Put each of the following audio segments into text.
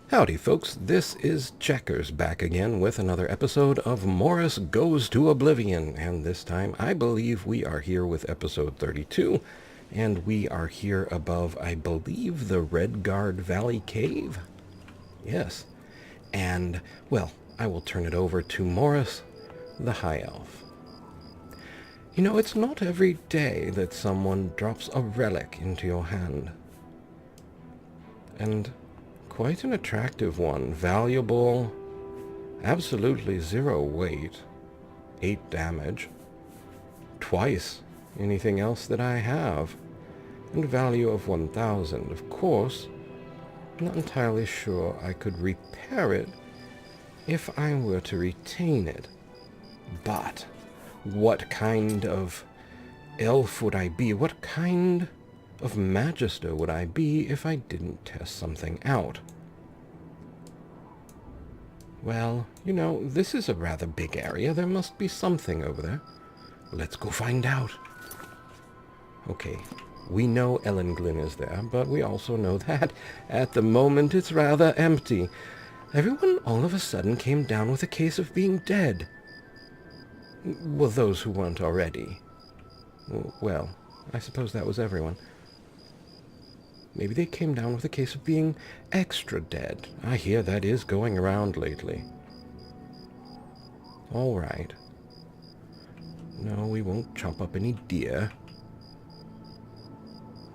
Howdy folks, this is Checkers back again with another episode of Morous Goes to Oblivion, and this time I believe we are here with episode 32, and we are here above, I believe, the Redguard Valley Cave? Yes. And, well, I will turn it over to Morous, the High Elf. You know, it's not every day that someone drops a relic into your hand. And quite an attractive one. Valuable, absolutely 0 weight, 8 damage, twice anything else that I have, and value of 1,000. Of course, I'm not entirely sure I could repair it if I were to retain it. But what kind of elf would I be? What kind of magister would I be if I didn't test something out? Well, you know, this is a rather big area. There must be something over there. Let's go find out. Okay, we know Ellenglyn is there, but we also know that at the moment it's rather empty. Everyone all of a sudden came down with a case of being dead. Well, those who weren't already. Well, I suppose that was everyone. Maybe they came down with a case of being extra dead. I hear that is going around lately. All right. No, we won't chop up any deer.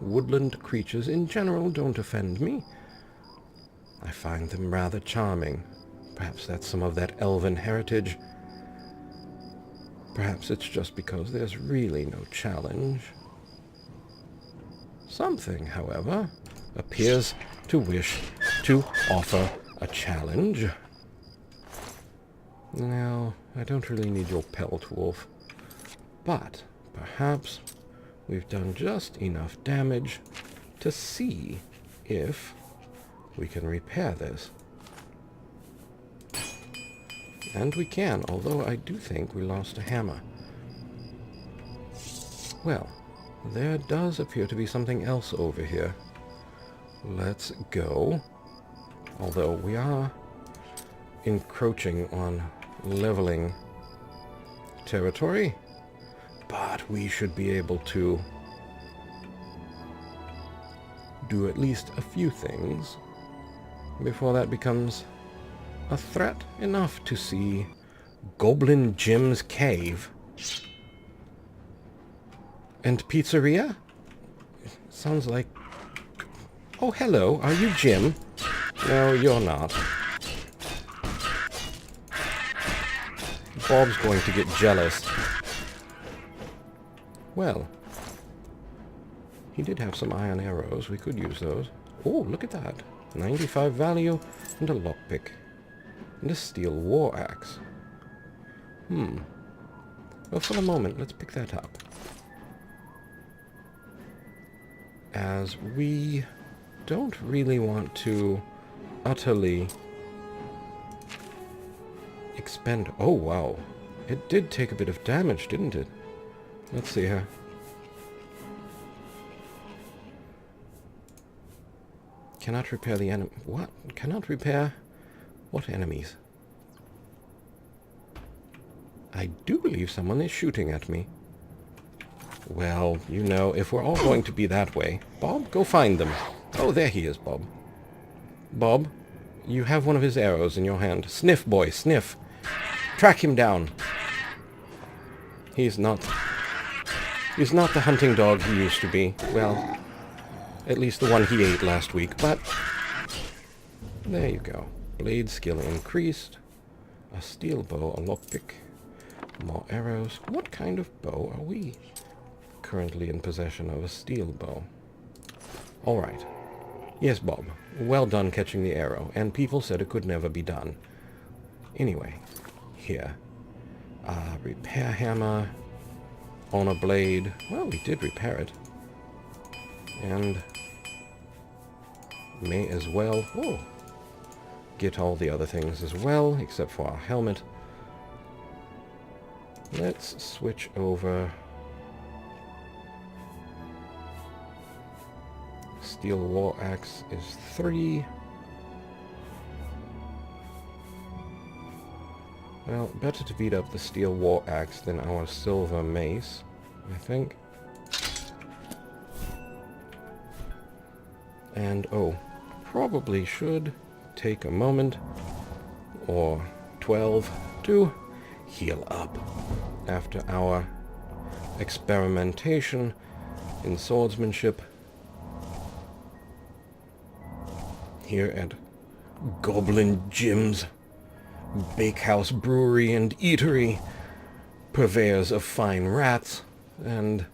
Woodland creatures in general don't offend me. I find them rather charming. Perhaps that's some of that elven heritage. Perhaps it's just because there's really no challenge. Something, however, appears to wish to offer a challenge. Now, I don't really need your pelt, wolf, but perhaps we've done just enough damage to see if we can repair this. And we can, although I do think we lost a hammer. Well, there does appear to be something else over here. Let's go. Although we are encroaching on leveling territory, but we should be able to do at least a few things before that becomes a threat enough to see Goblin Jim's cave. And pizzeria? Sounds like... Oh, hello. Are you Jim? No, you're not. Bob's going to get jealous. Well, he did have some iron arrows. We could use those. Oh, look at that. 95 value and a lockpick. And a steel war axe. Well, for the moment, let's pick that up. As we don't really want to utterly expend... Oh, wow. It did take a bit of damage, didn't it? Let's see here. Cannot repair the enemy... What? Cannot repair... What enemies? I do believe someone is shooting at me. Well, you know, if we're all going to be that way... Bob, go find them. Oh, there he is, Bob. Bob, you have one of his arrows in your hand. Sniff, boy, sniff. Track him down. He's not the hunting dog he used to be. Well, at least the one he ate last week, but... There you go. Blade skill increased. A steel bow, a lockpick. More arrows. What kind of bow are we currently in possession of? A steel bow. Alright. Yes, Bob. Well done catching the arrow, and people said it could never be done. Anyway, here. Repair hammer. Honorblade. Well, we did repair it. And may as well get all the other things as well, except for our helmet. Let's switch over. Steel war axe is 3. Well, better to beat up the steel war axe than our silver mace, I think. And, oh, probably should take a moment, or 12, to heal up after our experimentation in swordsmanship here at Goblin Jim's Bakehouse Brewery and Eatery, purveyors of fine rats and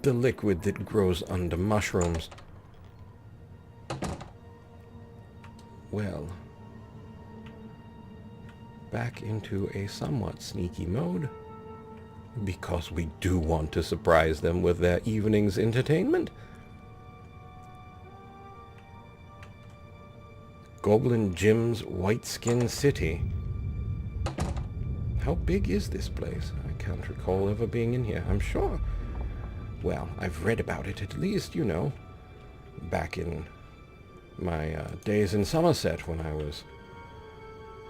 the liquid that grows under mushrooms. Well, back into a somewhat sneaky mode, because we do want to surprise them with their evening's entertainment. Goblin Jim's Whiteskin City. How big is this place? I can't recall ever being in here, I'm sure. Well, I've read about it at least, you know, back in my days in Somerset when I was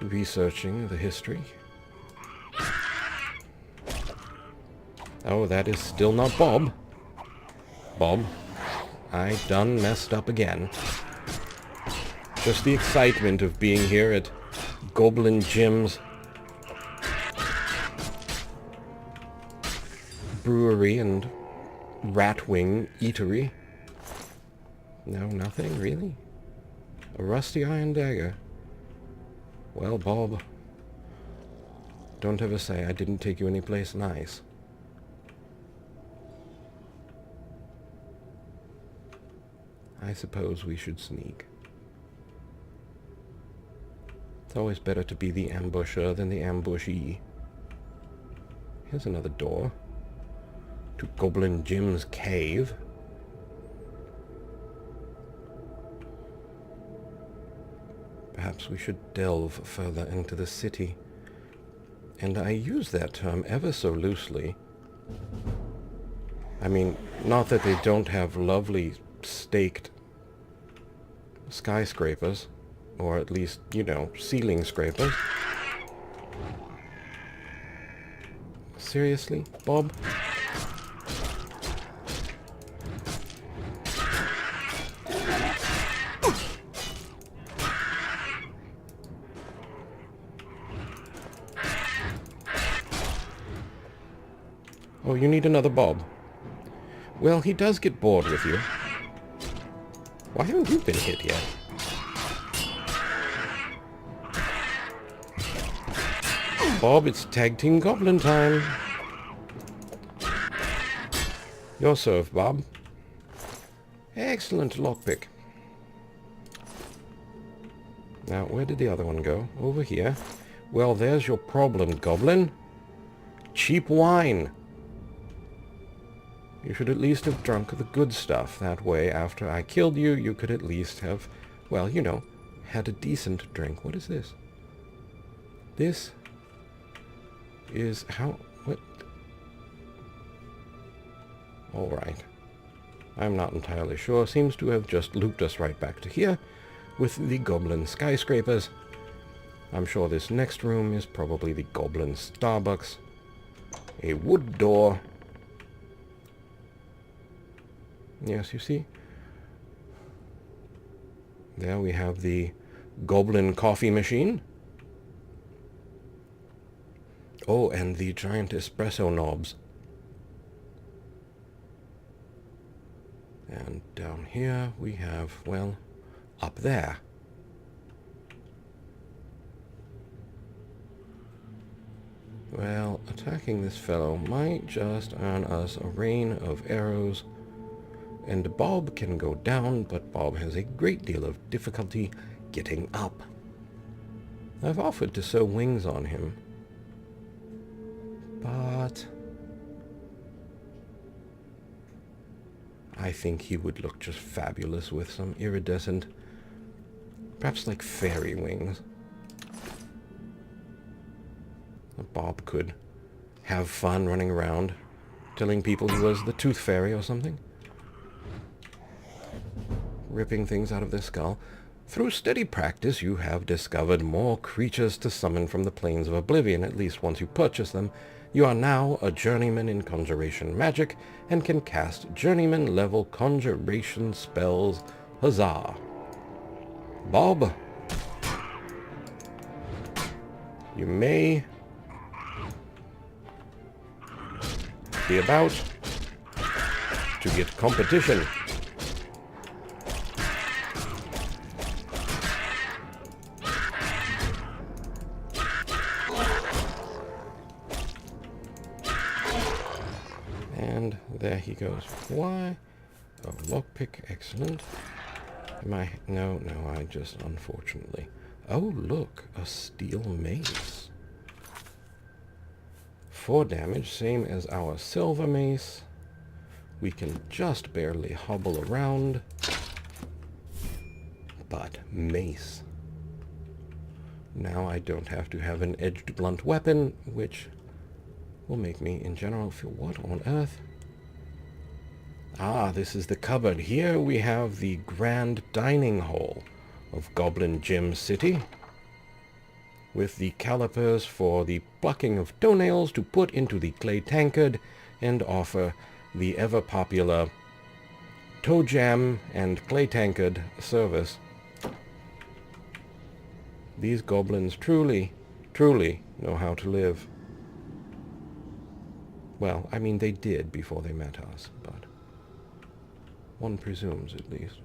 researching the history. Oh, that is still not Bob. Bob, I done messed up again. Just the excitement of being here at Goblin Jim's Brewery and Ratwing Eatery. No, nothing, really? A rusty iron dagger. Well, Bob, don't ever say I didn't take you anyplace nice. I suppose we should sneak. It's always better to be the ambusher than the ambushee. Here's another door to Goblin Jim's cave. Perhaps we should delve further into the city. And I use that term ever so loosely. I mean, not that they don't have lovely staked skyscrapers, or at least, you know, ceiling scrapers. Seriously, Bob? Oh, you need another Bob. Well, he does get bored with you. Why haven't you been hit yet? Bob, it's tag team goblin time. You're served, Bob. Excellent lockpick. Now, where did the other one go? Over here. Well, there's your problem, goblin. Cheap wine. You should at least have drunk the good stuff. That way, after I killed you, you could at least have, well, you know, had a decent drink. What is this? This is how... what? Alright. I'm not entirely sure. Seems to have just looped us right back to here with the goblin skyscrapers. I'm sure this next room is probably the goblin Starbucks. A wood door. Yes, you see? There we have the goblin coffee machine. Oh, and the giant espresso knobs. And down here we have, well, up there. Well, attacking this fellow might just earn us a rain of arrows. And Bob can go down, but Bob has a great deal of difficulty getting up. I've offered to sew wings on him, but I think he would look just fabulous with some iridescent, perhaps like fairy wings. Bob could have fun running around, telling people he was the Tooth Fairy or something. Ripping things out of their skull. Through steady practice, you have discovered more creatures to summon from the plains of Oblivion, at least once you purchase them. You are now a journeyman in conjuration magic, and can cast journeyman-level conjuration spells. Huzzah! Bob, you may be about to get competition. And there he goes. Why? Oh, lockpick, excellent. Am I? No, I just, unfortunately. Oh, look, a steel mace. 4 damage, same as our silver mace. We can just barely hobble around. But mace. Now I don't have to have an edged blunt weapon, which will make me, in general, feel... What on earth? Ah, this is the cupboard. Here we have the grand dining hall of Goblin Gem City, with the calipers for the plucking of toenails to put into the clay tankard and offer the ever-popular toe jam and clay tankard service. These goblins truly, truly know how to live. Well, I mean, they did before they met us, but one presumes, at least.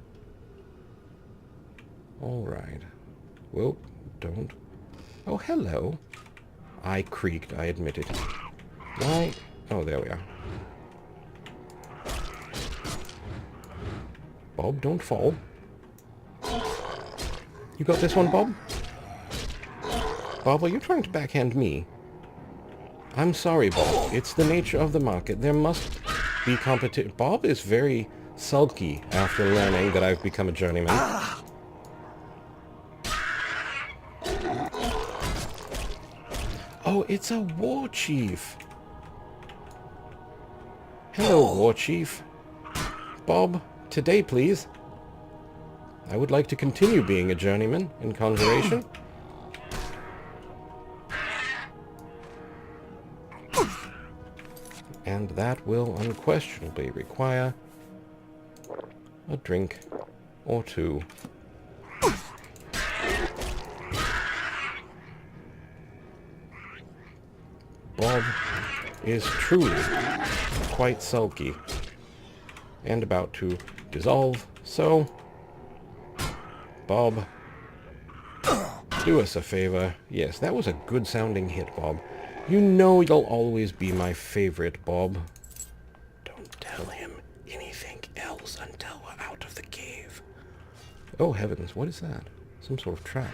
All right. Whoa, don't. Oh, hello. I creaked, I admit it. Why? Oh, there we are. Bob, don't fall. You got this one, Bob? Bob, are you trying to backhand me? I'm sorry, Bob. It's the nature of the market. There must be competition. Bob is very sulky after learning that I've become a journeyman. Oh, it's a war chief. Hello, war chief. Bob, today, please. I would like to continue being a journeyman in conjuration. And that will unquestionably require a drink or two. Bob is truly quite sulky and about to dissolve, so Bob, do us a favor. Yes, that was a good sounding hit, Bob. You know you'll always be my favorite, Bob. Don't tell him anything else until we're out of the cave. Oh, heavens, what is that? Some sort of trap.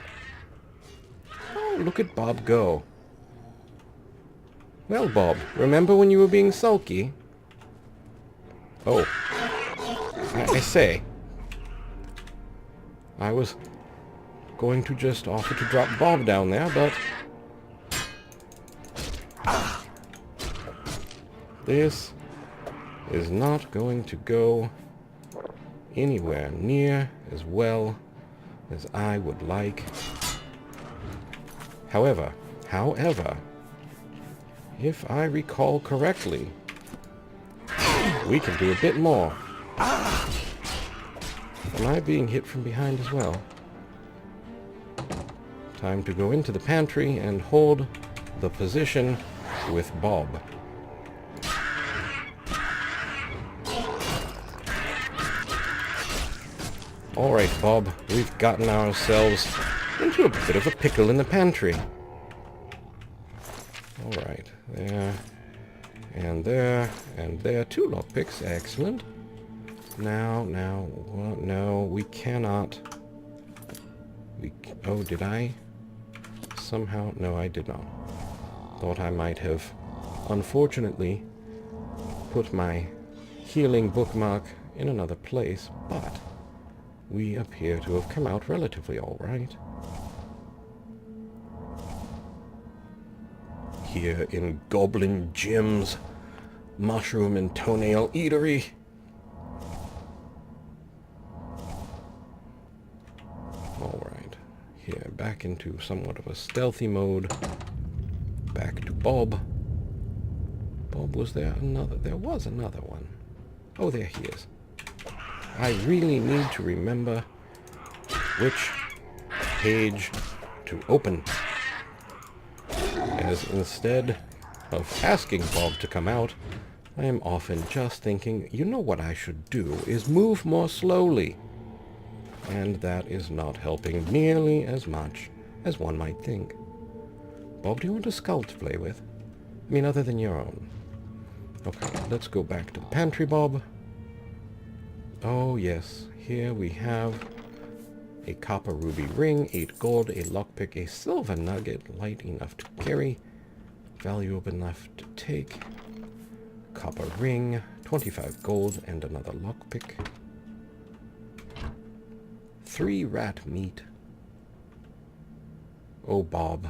Oh, look at Bob go. Well, Bob, remember when you were being sulky? Oh. I say. I was going to just offer to drop Bob down there, but... this is not going to go anywhere near as well as I would like. However, if I recall correctly, we can do a bit more. Am I being hit from behind as well? Time to go into the pantry and hold the position with Bob. Alright, Bob, we've gotten ourselves into a bit of a pickle in the pantry. Alright, there, and there, and there. 2 lockpicks, excellent. Now, well, no, we cannot. Oh, did I? Somehow, no, I did not. Thought I might have, unfortunately, put my healing bookmark in another place, but we appear to have come out relatively all right. Here in Goblin Jim's mushroom and toenail eatery. Alright. Here, back into somewhat of a stealthy mode. Back to Bob. Bob, was there another? There was another one. Oh, there he is. I really need to remember which page to open. As instead of asking Bob to come out, I am often just thinking, you know what I should do is move more slowly. And that is not helping nearly as much as one might think. Bob, do you want a skull to play with? I mean, other than your own. Okay, let's go back to the pantry, Bob. Oh, yes. Here we have a copper ruby ring, 8 gold, a lockpick, a silver nugget, light enough to carry, valuable enough to take, copper ring, 25 gold, and another lockpick. 3 rat meat. Oh, Bob.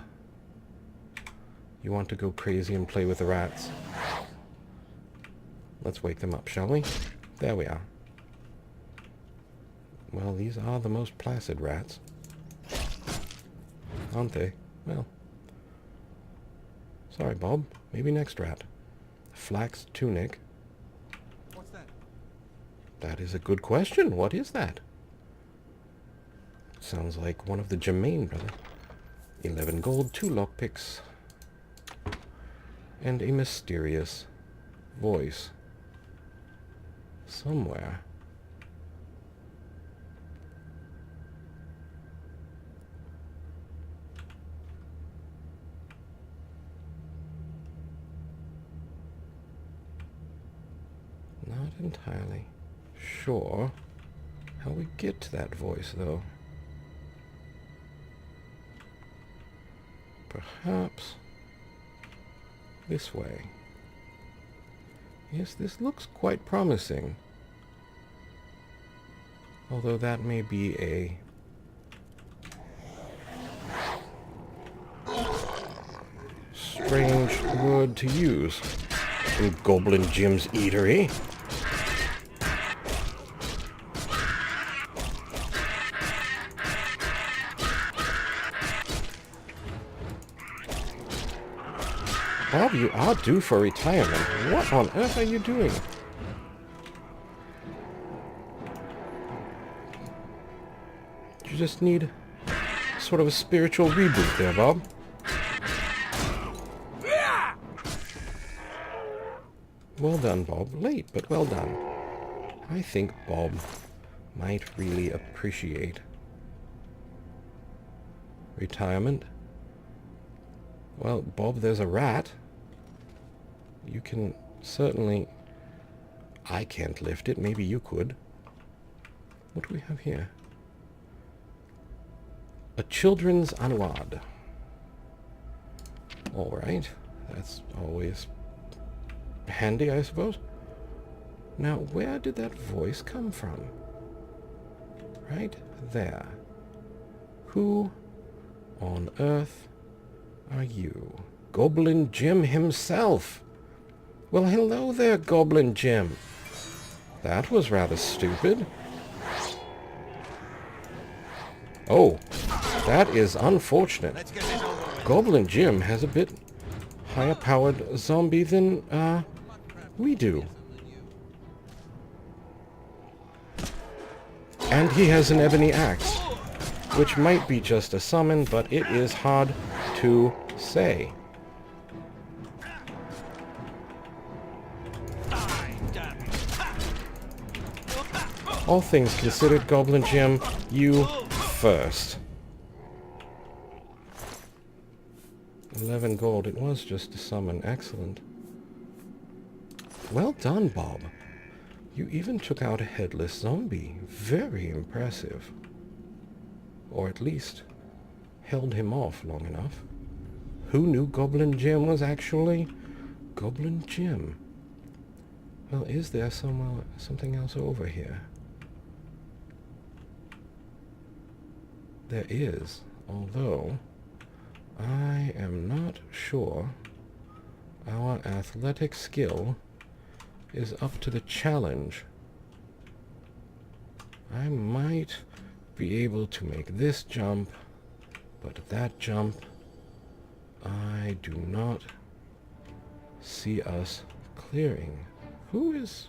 You want to go crazy and play with the rats? Let's wake them up, shall we? There we are. Well, these are the most placid rats. Aren't they? Well. Sorry, Bob. Maybe next rat. Flax tunic. What's that? That is a good question. What is that? Sounds like one of the Germain brothers. 11 gold, 2 lockpicks, and a mysterious voice. Somewhere. Not entirely sure how we get to that voice, though. Perhaps this way. Yes, this looks quite promising. Although that may be a strange word to use in Goblin Jim's eatery. Bob, you are due for retirement. What on earth are you doing? You just need sort of a spiritual reboot there, Bob. Well done, Bob. Late, but well done. I think Bob might really appreciate retirement. Well, Bob, there's a rat. You can certainly... I can't lift it. Maybe you could. What do we have here? A children's anouad. Alright. That's always handy, I suppose. Now, where did that voice come from? Right there. Who on earth are you? Goblin Jim himself. Well, hello there, Goblin Jim. That was rather stupid. Oh, that is unfortunate. Goblin Jim has a bit higher powered zombie than we do. And he has an ebony axe, which might be just a summon, but it is hard to say. All things considered, Goblin Jim, you first. 11 gold. It was just a summon. Excellent. Well done, Bob. You even took out a headless zombie. Very impressive. Or at least held him off long enough. Who knew Goblin Jim was actually Goblin Jim? Well, is there something else over here? There is, although I am not sure our athletic skill is up to the challenge. I might be able to make this jump, but that jump, I do not see us clearing. Who is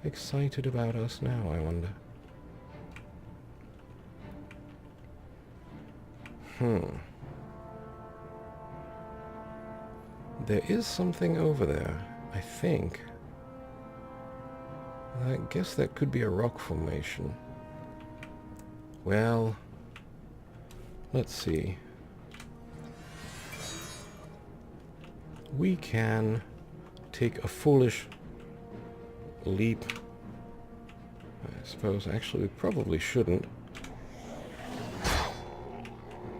excited about us now, I wonder? There is something over there, I think. I guess that could be a rock formation. Well, let's see. We can take a foolish leap. I suppose, actually, we probably shouldn't.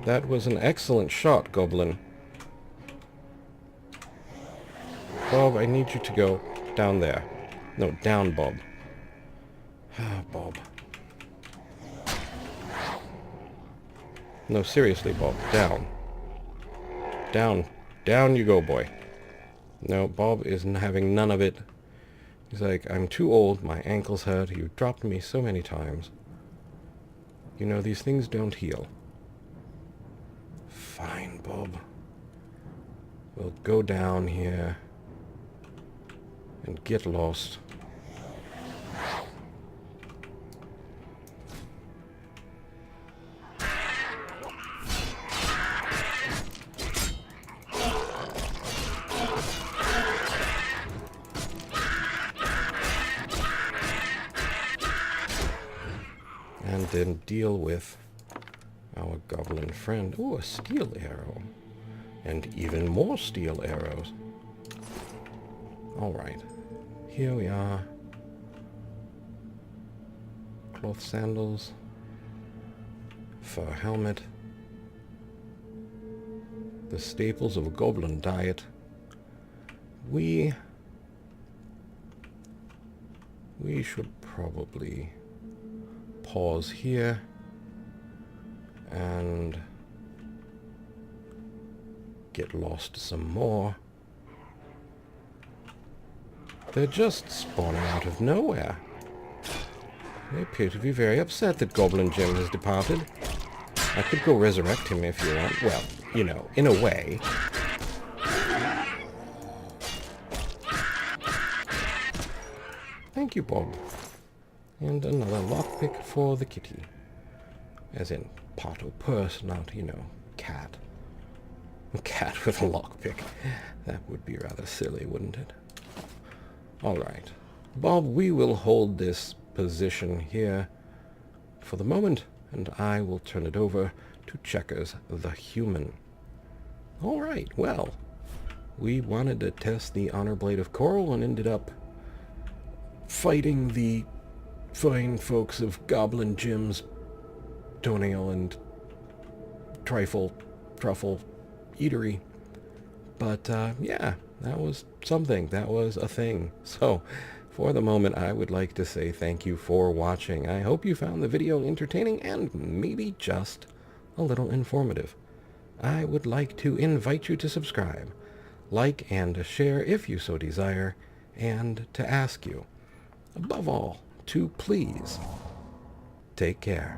That was an excellent shot, Goblin. Bob, I need you to go down there. No, down, Bob. Ah, Bob. No, seriously, Bob. Down. Down. Down you go, boy. No, Bob is having none of it. He's like, I'm too old, my ankles hurt, you've dropped me so many times. You know, these things don't heal. Fine, Bob. We'll go down here and get lost. And then deal with our goblin friend. Ooh, a steel arrow. And even more steel arrows. Alright. Here we are. Cloth sandals. Fur helmet. The staples of a goblin diet. We should probably pause here and get lost some more. They're just spawning out of nowhere. They appear to be very upset that Goblin Jim has departed. I could go resurrect him if you want. Well, you know, in a way. Thank you, Bob. And another lockpick for the kitty. As in, pot or purse, not, you know, cat. A cat with a lockpick. That would be rather silly, wouldn't it? Alright. Bob, we will hold this position here for the moment, and I will turn it over to Checkers the Human. Alright, well, we wanted to test the Honorblade of Chorrol and ended up fighting the fine folks of Goblin Jim's toenail and truffle eatery. But yeah, that was something. That was a thing. So for the moment, I would like to say thank you for watching. I hope you found the video entertaining and maybe just a little informative. I would like to invite you to subscribe, like, and share if you so desire, and to ask you, above all, to please take care.